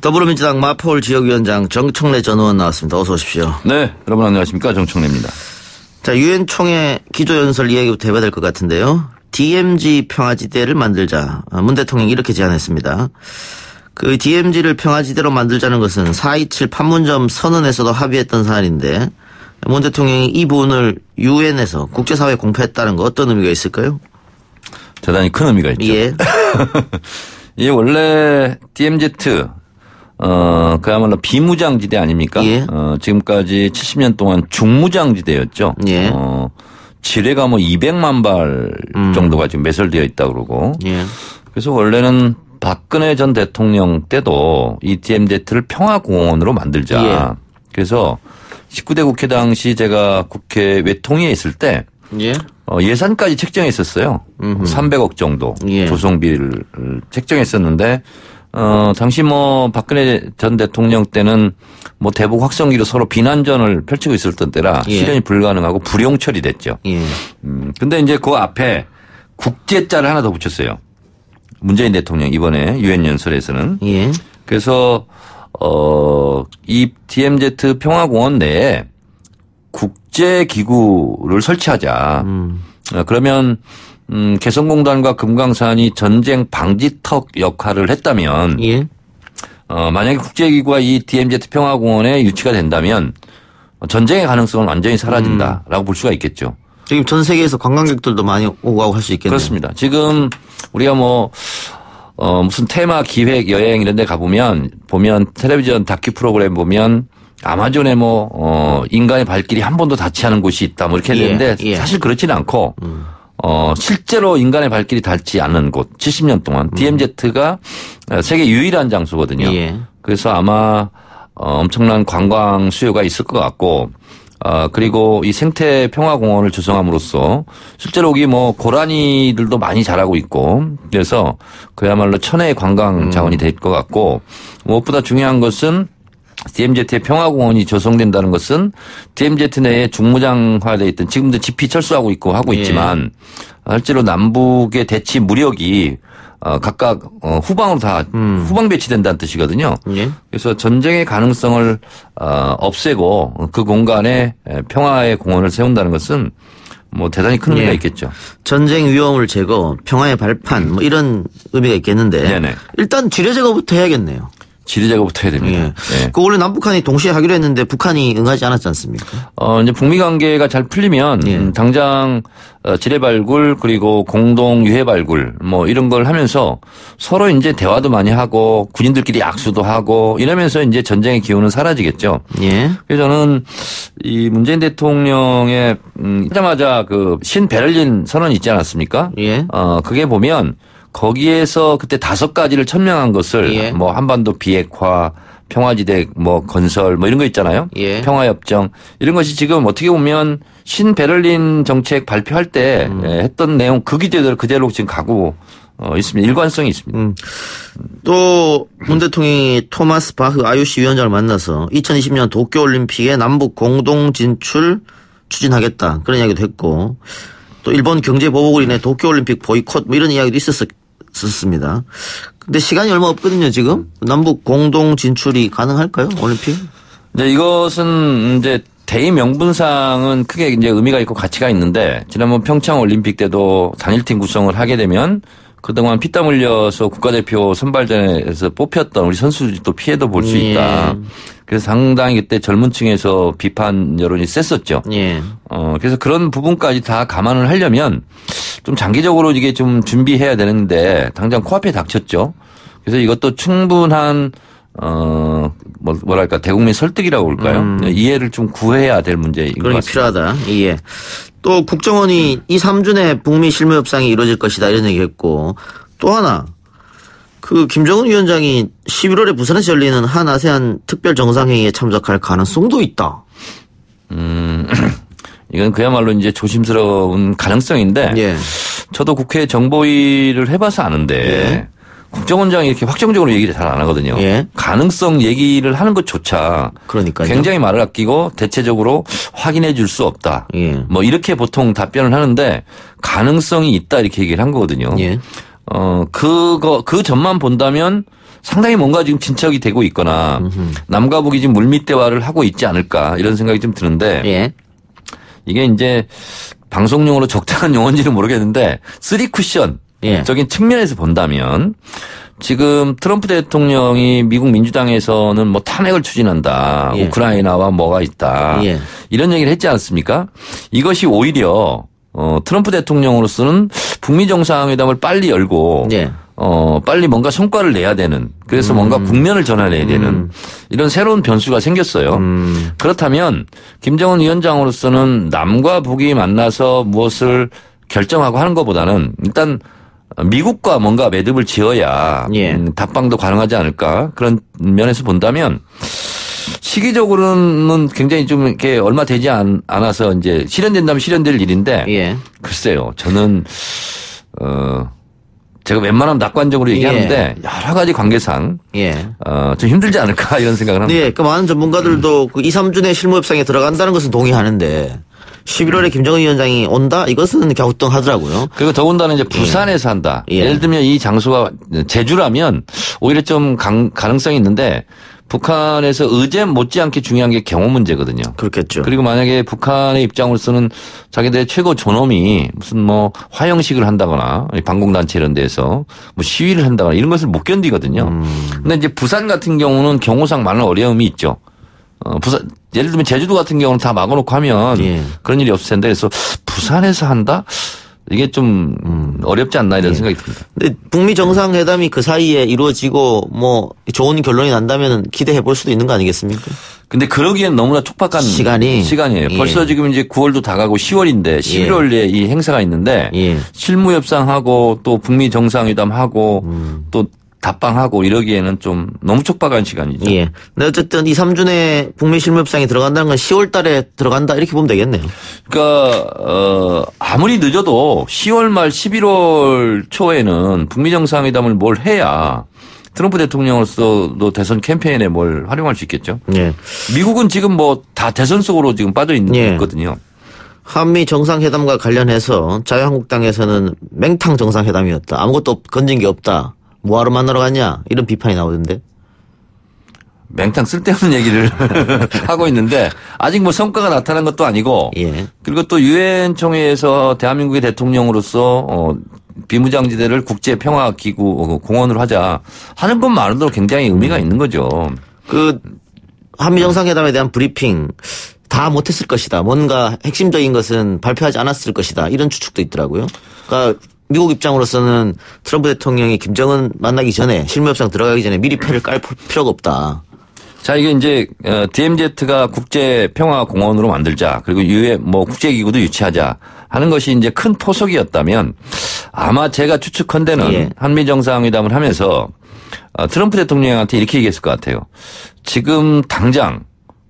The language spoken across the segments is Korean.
더불어민주당 마포울 지역위원장 정청래 전 의원 나왔습니다. 어서 오십시오. 네, 여러분 안녕하십니까, 정청래입니다. 자, 유엔 총회 기조연설 이야기부터 해봐야 될 것 같은데요. DMZ 평화지대를 만들자. 문 대통령이 이렇게 제안했습니다. 그 DMZ를 평화지대로 만들자는 것은 4.27 판문점 선언에서도 합의했던 사안인데 문 대통령이 이 부분을 유엔에서 국제사회에 공표했다는 거 어떤 의미가 있을까요? 대단히 큰 의미가 있죠. 예. 이게 원래 DMZ 그야말로 비무장지대 아닙니까? 예. 지금까지 70년 동안 중무장지대였죠. 예. 지뢰가 200만 발 정도가 지금 매설되어 있다고 그러고. 예. 그래서 원래는 박근혜 전 대통령 때도 이 DMZ를 평화공원으로 만들자. 예. 그래서 19대 국회 당시 제가 국회 외통위에 있을 때 예. 예산까지 책정했었어요. 300억 정도 예. 조성비를 책정했었는데 당시 박근혜 전 대통령 때는 대북 확성기로 서로 비난전을 펼치고 있었던 때라 예. 실현이 불가능하고 불용 처리됐죠. 예. 근데 이제 그 앞에 국제자를 하나 더 붙였어요. 문재인 대통령 이번에 유엔 연설에서는. 예. 그래서 이 DMZ 평화공원 내에 국제기구를 설치하자. 그러면 개성공단과 금강산이 전쟁 방지턱 역할을 했다면 예. 만약에 국제기구가 이 DMZ 평화공원에 유치가 된다면 전쟁의 가능성은 완전히 사라진다라고 볼 수가 있겠죠. 지금 전 세계에서 관광객들도 많이 오고 가고 할 수 있겠네요. 그렇습니다. 지금 우리가 무슨 테마 기획 여행 이런 데 가보면 텔레비전 다큐 프로그램 보면 아마존에 인간의 발길이 한 번도 닿지 않은 곳이 있다 이렇게 했는데 예. 사실 그렇지는 않고 실제로 인간의 발길이 닿지 않는 곳 70년 동안 DMZ가 세계 유일한 장소거든요. 예. 그래서 아마 엄청난 관광 수요가 있을 것 같고 그리고 이 생태 평화공원을 조성함으로써 실제로 여기 고라니들도 많이 자라고 있고 그래서 그야말로 천혜의 관광 자원이 될 것 같고 무엇보다 중요한 것은 DMZ의 평화공원이 조성된다는 것은 DMZ 내에 중무장화되어 있던 지금도 집이 철수하고 있고 하고 있지만 실제로 남북의 대치 무력이 각각 후방으로 다 후방 배치된다는 뜻이거든요. 예. 그래서 전쟁의 가능성을 없애고 그 공간에 평화의 공원을 세운다는 것은 대단히 큰 의미가 있겠죠. 전쟁 위험을 제거, 평화의 발판 이런 의미가 있겠는데 네네. 일단 지뢰 제거부터 해야겠네요. 지뢰 제거부터 해야 됩니다. 예. 그 원래 남북한이 동시에 하기로 했는데 북한이 응하지 않았지 않습니까? 이제 북미 관계가 잘 풀리면 당장 지뢰 발굴 그리고 공동 유해 발굴 이런 걸 하면서 서로 이제 대화도 많이 하고 군인들끼리 악수도 하고 이러면서 이제 전쟁의 기운은 사라지겠죠. 예. 그래서 저는 이 문재인 대통령의 하자마자 그 신베를린 선언이 있지 않았습니까? 예. 그게 보면 거기에서 그때 5가지를 천명한 것을 예. 한반도 비핵화, 평화지대 건설 이런 거 있잖아요. 예. 평화협정 이런 것이 지금 어떻게 보면 신베를린 정책 발표할 때 했던 내용 그 기제대로 그대로 지금 가고 있습니다. 일관성이 있습니다. 또 문 대통령이 토마스 바흐 IOC 위원장을 만나서 2020년 도쿄올림픽에 남북 공동 진출 추진하겠다 그런 이야기도 했고 또 일본 경제 보복으로 인해 도쿄올림픽 보이콧 이런 이야기도 있었습니다. 근데 시간이 얼마 없거든요, 지금. 남북 공동 진출이 가능할까요, 올림픽? 네, 이것은 이제 대의 명분상은 크게 이제 의미가 있고 가치가 있는데 지난번 평창 올림픽 때도 단일팀 구성을 하게 되면 그동안 피땀 흘려서 국가대표 선발전에서 뽑혔던 우리 선수들이 또 피해도 볼 수 있다. 그래서 상당히 그때 젊은 층에서 비판 여론이 셌었죠. 예. 그래서 그런 부분까지 다 감안을 하려면 좀 장기적으로 이게 좀 준비해야 되는데 당장 코앞에 닥쳤죠. 그래서 이것도 충분한 뭐랄까 대국민 설득이라고 볼까요? 이해를 좀 구해야 될 문제인 것 같습니다. 필요하다. 예. 또 국정원이 2, 3주 내에 북미 실무 협상이 이루어질 것이다 이런 얘기했고 또 하나 그 김정은 위원장이 11월에 부산에서 열리는 한 아세안 특별 정상회의에 참석할 가능성도 있다. 이건 그야말로 이제 조심스러운 가능성인데 예. 저도 국회 정보위를 해봐서 아는데 예. 국정원장이 이렇게 확정적으로 얘기를 잘 안 하거든요. 예. 가능성 얘기를 하는 것조차 그러니까요. 굉장히 말을 아끼고 대체적으로 확인해 줄 수 없다. 예. 이렇게 보통 답변을 하는데 가능성이 있다 이렇게 얘기를 한 거거든요. 예. 그 점만 본다면 상당히 뭔가 지금 진척이 되고 있거나 남과 북이 지금 물밑 대화를 하고 있지 않을까 이런 생각이 좀 드는데 예. 이게 이제 방송용으로 적당한 용어인지는 모르겠는데 쓰리 쿠션 적인 측면에서 본다면 지금 트럼프 대통령이 미국 민주당에서는 뭐 탄핵을 추진한다. 우크라이나와 뭐가 있다. 이런 얘기를 했지 않습니까? 이것이 오히려 트럼프 대통령으로서는 북미 정상회담을 빨리 열고 빨리 뭔가 성과를 내야 되는 그래서 뭔가 국면을 전환해야 되는 이런 새로운 변수가 생겼어요. 그렇다면 김정은 위원장으로서는 남과 북이 만나서 무엇을 결정하고 하는 것보다는 일단 미국과 뭔가 매듭을 지어야 답방도 가능하지 않을까 그런 면에서 본다면 시기적으로는 굉장히 좀 이렇게 얼마 되지 않아서 이제 실현된다면 실현될 일인데 글쎄요 저는 제가 웬만하면 낙관적으로 얘기하는데 여러 가지 관계상 좀 힘들지 않을까 이런 생각을 합니다. 네, 그 많은 전문가들도 그 2, 3주 내 실무협상에 들어간다는 것은 동의하는데 11월에 김정은 위원장이 온다? 이것은 갸우뚱하더라고요. 그리고 더군다나 이제 부산에서 한다. 예를 들면 이 장소가 제주라면 오히려 좀 가능성이 있는데 북한에서 의제 못지않게 중요한 게 경호 문제거든요. 그렇겠죠. 그리고 만약에 북한의 입장으로서는 자기들의 최고 존엄이 무슨 뭐 화형식을 한다거나 반공단체 이런 데서 뭐 시위를 한다거나 이런 것을 못 견디거든요. 근데 이제 부산 같은 경우는 경호상 많은 어려움이 있죠. 부산, 예를 들면 제주도 같은 경우는 다 막아놓고 하면 그런 일이 없을 텐데 그래서 부산에서 한다? 이게 좀 어렵지 않나 이런 생각이 듭니다. 근데 북미 정상회담이 그 사이에 이루어지고 뭐 좋은 결론이 난다면 기대해 볼 수도 있는 거 아니겠습니까? 근데 그러기엔 너무나 촉박한 시간이에요. 벌써 지금 이제 9월도 다가고 10월인데 11월에 이 행사가 있는데 실무 협상하고 또 북미 정상회담하고 또 답방하고 이러기에는 좀 너무 촉박한 시간이죠. 근데 어쨌든 2, 3주 내에 북미 실무협상이 들어간다는 건 10월 달에 들어간다 이렇게 보면 되겠네요. 그러니까 아무리 늦어도 10월 말 11월 초에는 북미 정상회담을 뭘 해야 트럼프 대통령으로서도 대선 캠페인에 뭘 활용할 수 있겠죠. 미국은 지금 뭐 다 대선 속으로 지금 빠져 있거든요. 한미 정상회담과 관련해서 자유한국당에서는 맹탕 정상회담이었다. 아무것도 건진 게 없다. 뭐하러 만나러 갔냐 이런 비판이 나오던데. 맹탕 쓸데없는 얘기를 하고 있는데 아직 뭐 성과가 나타난 것도 아니고 그리고 또 유엔 총회에서 대한민국의 대통령으로서 비무장지대를 국제평화기구 공원으로 하자 하는 것만으로도 굉장히 의미가 있는 거죠. 그 한미 정상회담에 대한 브리핑 다 못했을 것이다. 뭔가 핵심적인 것은 발표하지 않았을 것이다. 이런 추측도 있더라고요. 그러니까 미국 입장으로서는 트럼프 대통령이 김정은 만나기 전에 실무협상 들어가기 전에 미리 패를 깔 필요가 없다. 자, 이게 이제 DMZ가 국제평화공원으로 만들자 그리고 유엔 뭐 국제기구도 유치하자 하는 것이 이제 큰 포석이었다면 아마 제가 추측컨대는 한미 정상회담을 하면서 트럼프 대통령한테 이렇게 얘기했을 것 같아요. 지금 당장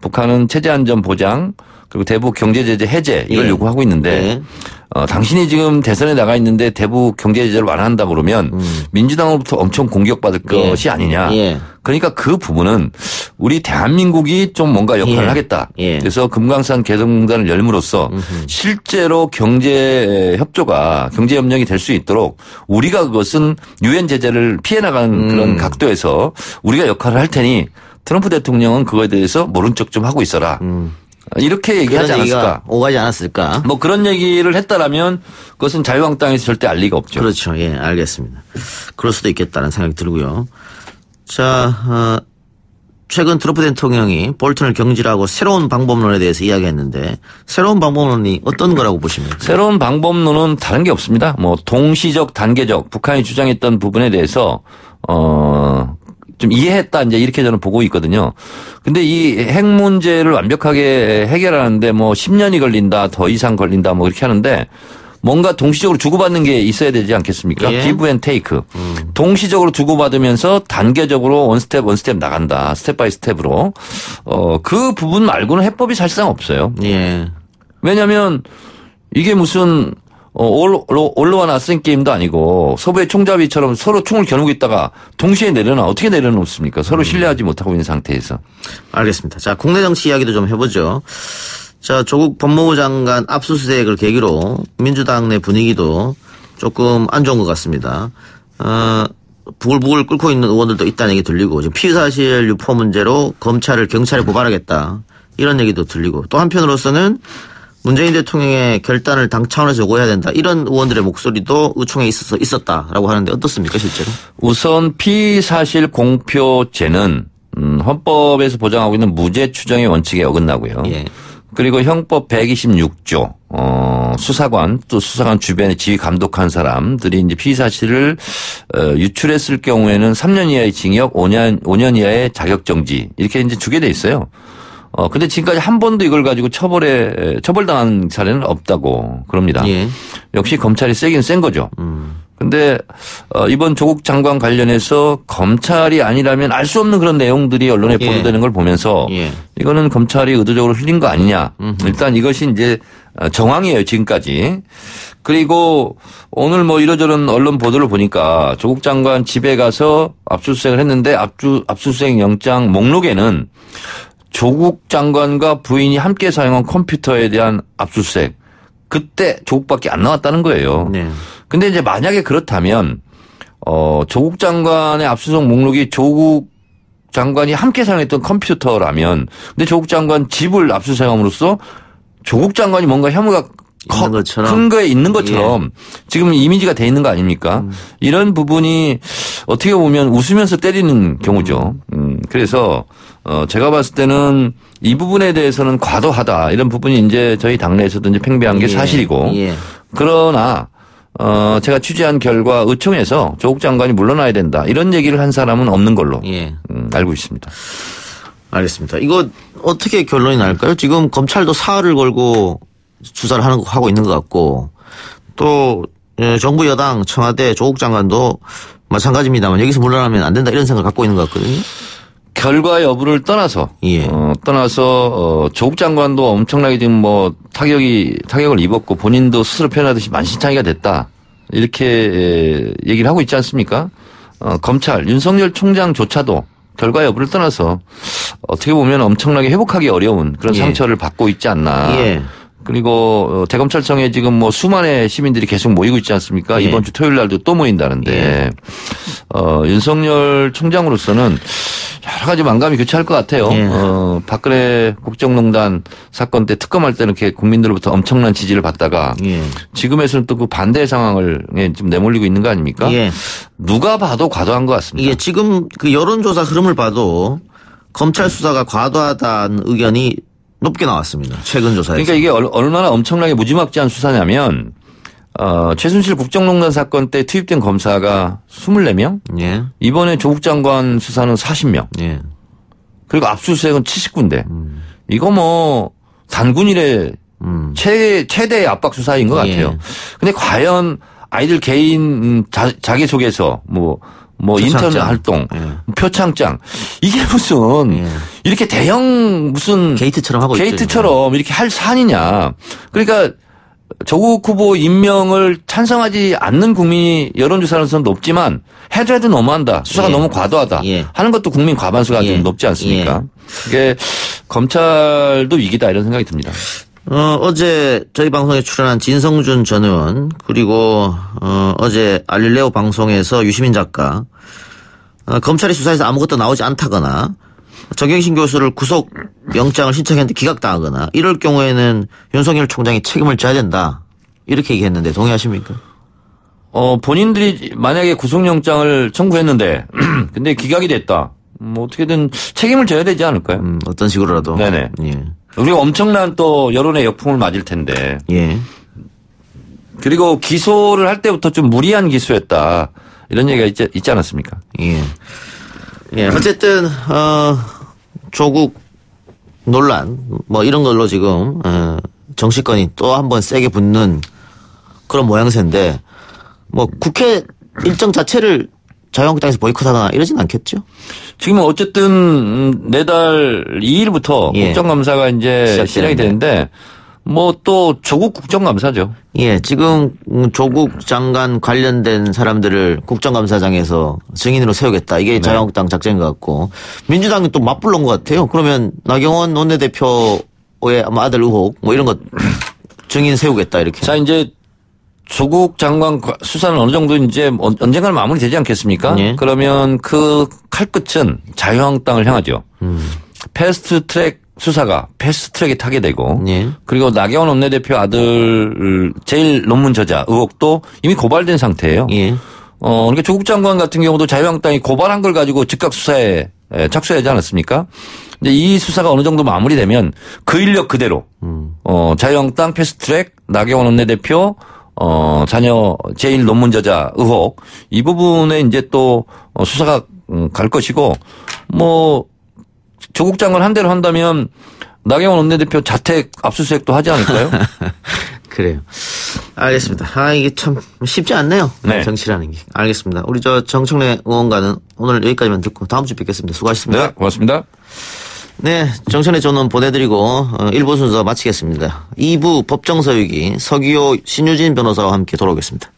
북한은 체제안전 보장 그리고 대북 경제제재 해제 이걸 요구하고 있는데 당신이 지금 대선에 나가 있는데 대북 경제제재를 완화한다 그러면 민주당으로부터 엄청 공격받을 것이 아니냐. 그러니까 그 부분은 우리 대한민국이 좀 뭔가 역할을 하겠다. 그래서 금강산 개성공단을 열므로써 실제로 경제 협조가 경제 협력이 될 수 있도록 우리가 그것은 유엔 제재를 피해 나가는 그런 각도에서 우리가 역할을 할 테니 트럼프 대통령은 그거에 대해서 모른 척 좀 하고 있어라. 이렇게 얘기하지 않았을까? 오가지 않았을까? 뭐 그런 얘기를 했다라면 그것은 자유한국당에서 절대 알 리가 없죠. 그렇죠. 알겠습니다. 그럴 수도 있겠다는 생각이 들고요. 자, 최근 트럼프 대통령이 볼턴을 경질하고 새로운 방법론에 대해서 이야기했는데 새로운 방법론이 어떤 거라고 보십니까? 새로운 방법론은 다른 게 없습니다. 뭐 동시적, 단계적 북한이 주장했던 부분에 대해서 좀 이해했다 이제 이렇게 저는 보고 있거든요. 근데 이 핵 문제를 완벽하게 해결하는데 뭐 10년이 걸린다, 더 이상 걸린다 뭐 이렇게 하는데 뭔가 동시적으로 주고받는 게 있어야 되지 않겠습니까? give and take. 동시적으로 주고받으면서 단계적으로 원 스텝 나간다. 스텝 바이 스텝으로. 그 부분 말고는 해법이 사실상 없어요. 왜냐하면 이게 무슨 올로와 나슨 게임도 아니고 소비의 총잡이처럼 서로 총을 겨누고 있다가 동시에 내려놔. 어떻게 내려놓습니까? 서로 신뢰하지 못하고 있는 상태에서. 알겠습니다. 자, 국내 정치 이야기도 좀 해보죠. 자, 조국 법무부 장관 압수수색을 계기로 민주당 내 분위기도 조금 안 좋은 것 같습니다. 부글부글 끓고 있는 의원들도 있다는 얘기 들리고 지금 피의사실 유포 문제로 경찰에 고발하겠다 이런 얘기도 들리고 또 한편으로서는 문재인 대통령의 결단을 당 차원에서 요구해야 된다 이런 의원들의 목소리도 의총에 있었다라고 하는데 어떻습니까 실제로? 우선 피의사실 공표죄는 헌법에서 보장하고 있는 무죄 추정의 원칙에 어긋나고요. 예. 그리고 형법 126조 수사관 또 수사관 주변에 지휘 감독한 사람들이 이제 피의 사실을 유출했을 경우에는 3년 이하의 징역, 5년 이하의 자격 정지 이렇게 이제 주게 돼 있어요. 근데 지금까지 한 번도 이걸 가지고 처벌당한 사례는 없다고 그럽니다. 예. 역시 검찰이 세긴 센 거죠. 근데 이번 조국 장관 관련해서 검찰이 아니라면 알 수 없는 그런 내용들이 언론에 예. 보도되는 걸 보면서 예. 이거는 검찰이 의도적으로 흘린 거 아니냐. 일단 이것이 이제 정황이에요 지금까지. 그리고 오늘 뭐 이러저런 언론 보도를 보니까 조국 장관 집에 가서 압수수색을 했는데 압수수색 영장 목록에는 조국 장관과 부인이 함께 사용한 컴퓨터에 대한 압수수색 그때 조국밖에 안 나왔다는 거예요. 네. 근데 이제 만약에 그렇다면 조국 장관의 압수수색 목록이 조국 장관이 함께 사용했던 컴퓨터라면 근데 조국 장관 집을 압수수색함으로써 조국 장관이 뭔가 혐의가 큰 거에 있는 것처럼 예. 지금 이미지가 돼 있는 거 아닙니까? 이런 부분이 어떻게 보면 웃으면서 때리는 경우죠. 그래서 제가 봤을 때는 이 부분에 대해서는 과도하다 이런 부분이 이제 저희 당내에서도 이제 팽배한 게 사실이고 예. 그러나 제가 취재한 결과 의총에서 조국 장관이 물러나야 된다 이런 얘기를 한 사람은 없는 걸로 예. 알고 있습니다. 알겠습니다. 이거 어떻게 결론이 날까요? 지금 검찰도 사활을 걸고 수사를 하고 있는 것 같고 또 정부 여당 청와대 조국 장관도 마찬가지입니다만 여기서 물러나면 안 된다 이런 생각을 갖고 있는 것 같거든요. 결과 여부를 떠나서 예. 조국 장관도 엄청나게 지금 뭐 타격을 입었고 본인도 스스로 표현하듯이 만신창이가 됐다 이렇게 얘기를 하고 있지 않습니까? 검찰 윤석열 총장조차도 결과 여부를 떠나서 어떻게 보면 엄청나게 회복하기 어려운 그런 예. 상처를 받고 있지 않나. 예. 그리고 대검찰청에 지금 뭐 수만의 시민들이 계속 모이고 있지 않습니까? 예. 이번 주 토요일 날도 또 모인다는데 예. 윤석열 총장으로서는 여러 가지 만감이 교차할 것 같아요. 예. 박근혜 국정농단 사건 때 특검할 때는 이렇게 국민들로부터 엄청난 지지를 받다가 예. 지금에서는 또 그 반대의 상황을 지금 내몰리고 있는 거 아닙니까? 예. 누가 봐도 과도한 것 같습니다. 이게 지금 그 여론조사 흐름을 봐도 검찰 수사가 과도하다는 의견이 높게 나왔습니다. 최근 조사에서. 그러니까 이게 얼마나 엄청나게 무지막지한 수사냐면 최순실 국정농단 사건 때 투입된 검사가 24명. 예. 이번에 조국 장관 수사는 40명. 예. 그리고 압수수색은 70군데. 이거 뭐 단군 이래 최대의 압박 수사인 것 같아요. 예. 근데 과연 아이들 개인 자기소개서 뭐 표창장. 인터넷 활동, 예. 표창장 이게 무슨 예. 이렇게 대형 무슨 게이트처럼 하고 있죠. 게이트처럼 이렇게 할 사안이냐. 그러니까 조국 후보 임명을 찬성하지 않는 국민이 여론조사로서는 높지만 해도 너무한다. 수사가 예. 너무 과도하다. 예. 하는 것도 국민 과반수가 예. 좀 높지 않습니까? 그게 검찰도 위기다 이런 생각이 듭니다. 어제 저희 방송에 출연한 진성준 전 의원 그리고 어제 알릴레오 방송에서 유시민 작가 검찰이 수사에서 아무것도 나오지 않다거나 정경심 교수를 구속 영장을 신청했는데 기각당하거나 이럴 경우에는 윤석열 총장이 책임을 져야 된다 이렇게 얘기했는데 동의하십니까? 본인들이 만약에 구속영장을 청구했는데 근데 기각이 됐다. 뭐 어떻게든 책임을 져야 되지 않을까요? 어떤 식으로라도. 네네. 예. 우리가 엄청난 또 여론의 역풍을 맞을 텐데. 예. 그리고 기소를 할 때부터 좀 무리한 기소였다. 이런 얘기가 있지 않았습니까? 예. 예. 어쨌든, 조국 논란, 뭐 이런 걸로 지금, 정치권이 또 한 번 세게 붙는 그런 모양새인데, 뭐 국회 일정 자체를 자유한국당에서 보이콧하거나 이러진 않겠죠? 지금 어쨌든 내달 2일부터 예. 국정감사가 이제 시작이 되는데 뭐 또 조국 국정감사죠. 예, 지금 조국 장관 관련된 사람들을 국정감사장에서 증인으로 세우겠다. 이게 자유한국당 작전인 것 같고 민주당이 또 맞불른 것 같아요. 그러면 나경원 원내대표의 아마 아들 의혹 뭐 이런 것 증인 세우겠다 이렇게. 자 이제 조국 장관 수사는 어느 정도 이제 언젠가는 마무리되지 않겠습니까? 예. 그러면 그 칼끝은 자유한국당을 향하죠. 패스트트랙 수사가 패스트트랙에 타게 되고 예. 그리고 나경원 원내대표 아들 제일 논문 저자 의혹도 이미 고발된 상태예요. 예. 그러니까 조국 장관 같은 경우도 자유한국당이 고발한 걸 가지고 즉각 수사에 착수하지 않았습니까? 근데 이 수사가 어느 정도 마무리되면 그 인력 그대로 자유한국당 패스트트랙 나경원 원내대표 자녀 제일 논문 저자 의혹 이 부분에 이제 또 수사가 갈 것이고 뭐 조국 장관 한 대로 한다면 나경원 원내대표 자택 압수수색도 하지 않을까요? 그래요. 알겠습니다. 이게 참 쉽지 않네요. 네. 정치라는 게. 알겠습니다. 우리 정청래 의원과는 오늘 여기까지만 듣고 다음 주에 뵙겠습니다. 수고하셨습니다. 네, 고맙습니다. 네, 정청래 전원 보내드리고 1부 순서 마치겠습니다. 2부 법정서유기 서기호 신유진 변호사와 함께 돌아오겠습니다.